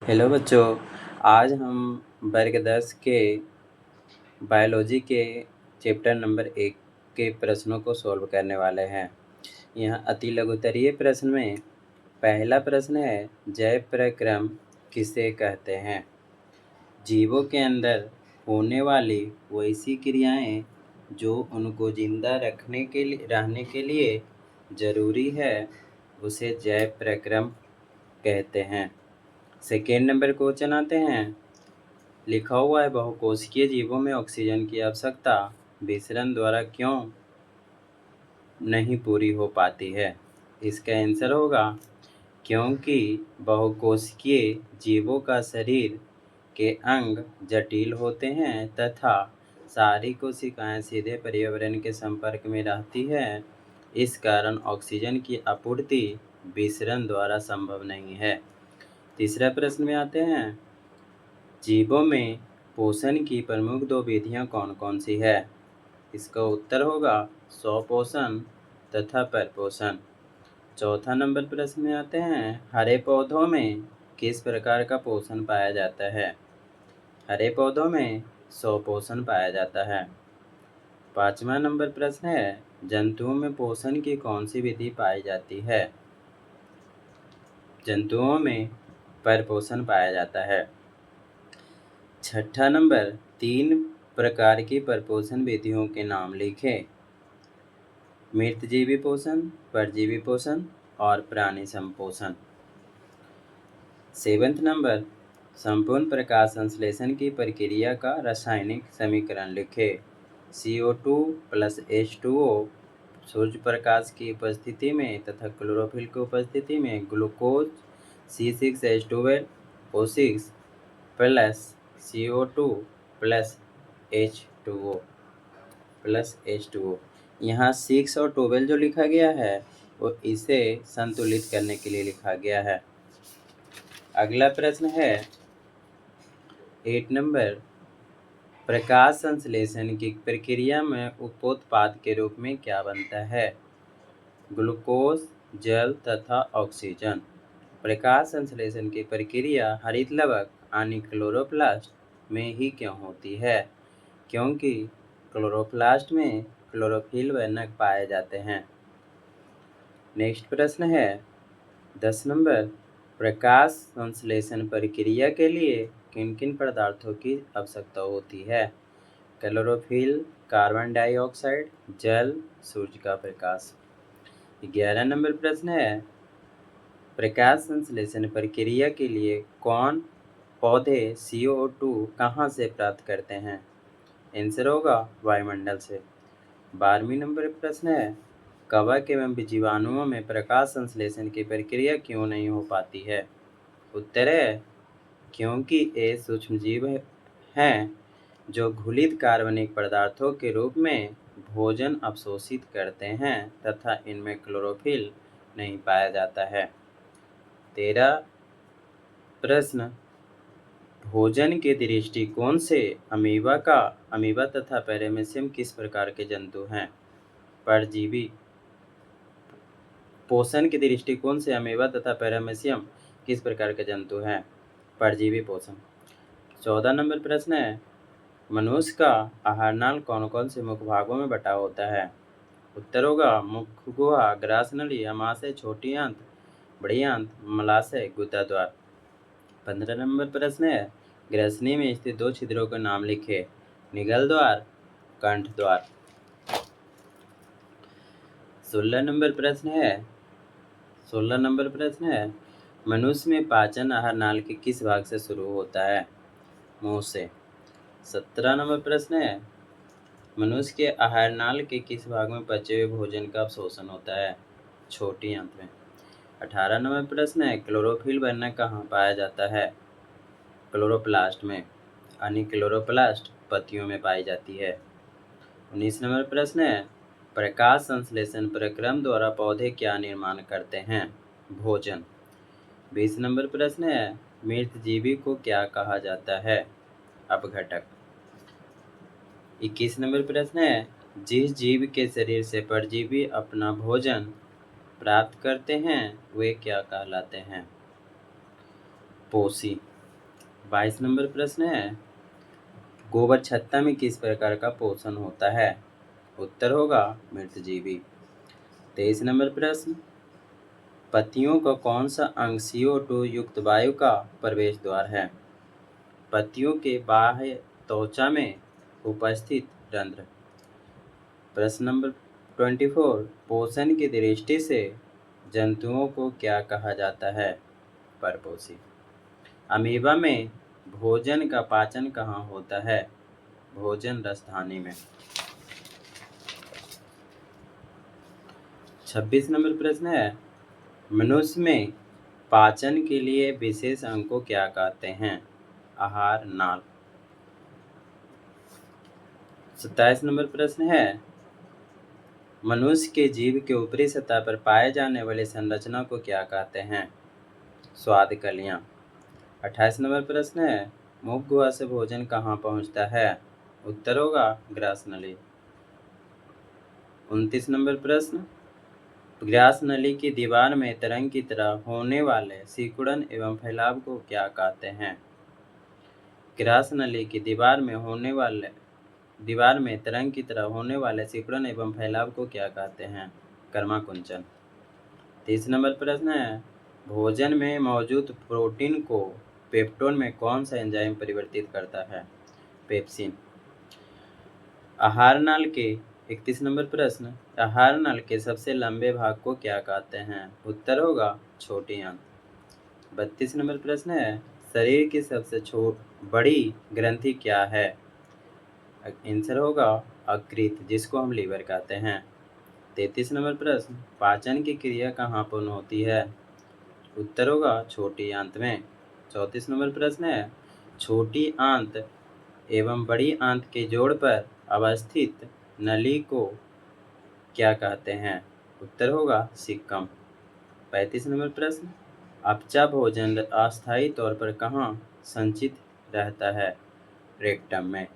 Hello बच्चों, आज हम वर्ग 10 के बायोलॉजी के चैप्टर नंबर 1 के प्रश्नों को सॉल्व करने वाले हैं। यहाँ अति लघुत्तरीय प्रश्न में पहला प्रश्न है, जैव प्रक्रम किसे कहते हैं? जीवों के अंदर होने वाली वैसी क्रियाएं जो उनको जिंदा रहने के लिए जरूरी है, उसे जैव प्रक्रम कहते हैं। सेकेंड नंबर क्वेश्चन आते हैं, लिखा हुआ है बहुकोशिकीय जीवों में ऑक्सीजन की आवश्यकता विसरण द्वारा क्यों नहीं पूरी हो पाती है? इसका आंसर होगा क्योंकि बहुकोशिकीय जीवों का शरीर के अंग जटिल होते हैं तथा सारी कोशिकाएं सीधे पर्यावरण के संपर्क में रहती है। इस कारण ऑक्सीजन की आपूर्ति विसरण द्वारा संभव नहीं है। तीसरा प्रश्न में आते हैं, जीवों में पोषण की प्रमुख 2 विधियां कौन कौन सी है? इसका उत्तर होगा स्वपोषण तथा परपोषण। चौथा नंबर प्रश्न में आते हैं, हरे पौधों में किस प्रकार का पोषण पाया जाता है? हरे पौधों में स्वपोषण पाया जाता है। पांचवा नंबर प्रश्न है, जंतुओं में पोषण की कौन सी विधि पाई जाती है? जंतुओं में परपोषण पाया जाता है। छठा नंबर, 3 प्रकार की परपोषण विधियों के नाम लिखें। मृतजीवी पोषण, परजीवी पोषण और प्राणी संपोषण। 7th नंबर, संपूर्ण प्रकाश संश्लेषण की प्रक्रिया का रासायनिक समीकरण लिखें। CO2 + H2O सूर्य प्रकाश की उपस्थिति में तथा क्लोरोफिल की उपस्थिति में ग्लूकोज C6H12O6 + CO2 + H2O। यहाँ 6 और 12 जो लिखा गया है वो इसे संतुलित करने के लिए लिखा गया है। अगला प्रश्न है 8 नंबर, प्रकाश संश्लेषण की प्रक्रिया में उपोत्पाद के रूप में क्या बनता है? ग्लूकोज, जल तथा ऑक्सीजन। प्रकाश संश्लेषण की प्रक्रिया हरित लवक यानी क्लोरोप्लास्ट में ही क्यों होती है? क्योंकि क्लोरोप्लास्ट में क्लोरोफिल वर्णक पाए जाते हैं। नेक्स्ट प्रश्न है 10 नंबर, प्रकाश संश्लेषण प्रक्रिया के लिए किन किन पदार्थों की आवश्यकता होती है? क्लोरोफिल, कार्बन डाइऑक्साइड, जल, सूर्य का प्रकाश। 11 नंबर प्रश्न है, प्रकाश संश्लेषण प्रक्रिया के लिए कौन पौधे CO2 कहाँ से प्राप्त करते हैं? आंसर होगा वायुमंडल से। 12वीं नंबर प्रश्न है, कवक एवं जीवाणुओं में प्रकाश संश्लेषण की प्रक्रिया क्यों नहीं हो पाती है? उत्तर है क्योंकि ये सूक्ष्मजीव हैं जो घुलित कार्बनिक पदार्थों के रूप में भोजन अवशोषित करते हैं तथा इनमें क्लोरोफिल नहीं पाया जाता है। 13 प्रश्न, भोजन के दृष्टिकोण से अमीबा तथा पैरामीशियम किस प्रकार के जंतु हैं? परजीवी। पोषण के दृष्टिकोण से अमीबा तथा पैरामीशियम किस प्रकार के जंतु हैं? परजीवी पोषण। 14 नंबर प्रश्न है, मनुष्य का आहार नाल कौन कौन से मुख्य भागों में बटा होता है? उत्तर होगा मुख गुहा, ग्रासनली, अमाशय, छोटी आंत, बड़ी आंत, मलाशय, गुदा द्वार। 15 नंबर प्रश्न है, ग्रसनी में स्थित 2 छिद्रों के नाम लिखे। निगल द्वार, कंठ द्वार। 16 नंबर प्रश्न है, मनुष्य में पाचन आहार नाल के किस भाग से शुरू होता है? मुंह से। 17 नंबर प्रश्न है, मनुष्य के आहार नाल के किस भाग में पचे हुए भोजन का अवशोषण होता है? छोटी आंत में। 18 नंबर प्रश्न है, क्लोरोफिल वर्णक कहाँ पाया जाता है? क्लोरोप्लास्ट में, यानी क्लोरोप्लास्ट पत्तियों में पाई जाती है। 19 नंबर प्रश्न है, प्रकाश संश्लेषण प्रक्रम द्वारा पौधे क्या निर्माण करते हैं? भोजन। 20 नंबर प्रश्न है, मृतजीवी को क्या कहा जाता है? अपघटक। 21 नंबर प्रश्न है, जिस जीव के शरीर से परजीवी अपना भोजन प्राप्त करते हैं वे क्या कहलाते हैं? पोषी। 22 नंबर प्रश्न है, गोबर छत्ता में किस प्रकार का पोषण होता है? उत्तर होगा मृतजीवी। 23 नंबर प्रश्न, पत्तियों का कौन सा अंग CO2 युक्त वायु का प्रवेश द्वार है? पत्तियों के बाह्य त्वचा में उपस्थित रंध्र। प्रश्न नंबर 24, पोषण की दृष्टि से जंतुओं को क्या कहा जाता है? परपोषी। अमीबा में भोजन का पाचन कहाँ होता है? भोजन रसधानी में। 26 नंबर प्रश्न है, मनुष्य में पाचन के लिए विशेष अंग को क्या कहते हैं? आहार नाल। 27 नंबर प्रश्न है, मनुष्य के जीभ के ऊपरी सतह पर पाए जाने वाली संरचना को क्या कहते हैं? स्वाद कलियां। 28 नंबर प्रश्न है, मुख गुहा से भोजन कहाँ पहुँचता है? उत्तर होगा ग्रास नली। 29 नंबर प्रश्न, ग्रास नली की दीवार में तरंग की तरह होने वाले सिकुड़न एवं फैलाव को क्या कहते हैं? ग्रास नली की दीवार में तरंग की तरह होने वाले सिकुड़न एवं फैलाव को क्या कहते हैं? कर्माकुंचन। 30 नंबर प्रश्न है, भोजन में मौजूद प्रोटीन को पेप्टोन में कौन सा एंजाइम परिवर्तित करता है? पेप्सिन। आहार नाल के 31 नंबर प्रश्न, आहार नाल के सबसे लंबे भाग को क्या कहते हैं? उत्तर होगा छोटी आंत। 32 नंबर प्रश्न है, शरीर की सबसे बड़ी ग्रंथि क्या है? आंसर होगा अकृत, जिसको हम लीवर कहते हैं। 33 नंबर प्रश्न, पाचन की क्रिया कहाँ पूर्ण होती है? उत्तर होगा छोटी आंत में। 34 नंबर प्रश्न है, छोटी आंत एवं बड़ी आंत के जोड़ पर अवस्थित नली को क्या कहते हैं? उत्तर होगा सिक्कम। 35 नंबर प्रश्न, अपचा भोजन अस्थायी तौर पर कहाँ संचित रहता है? रेक्टम में।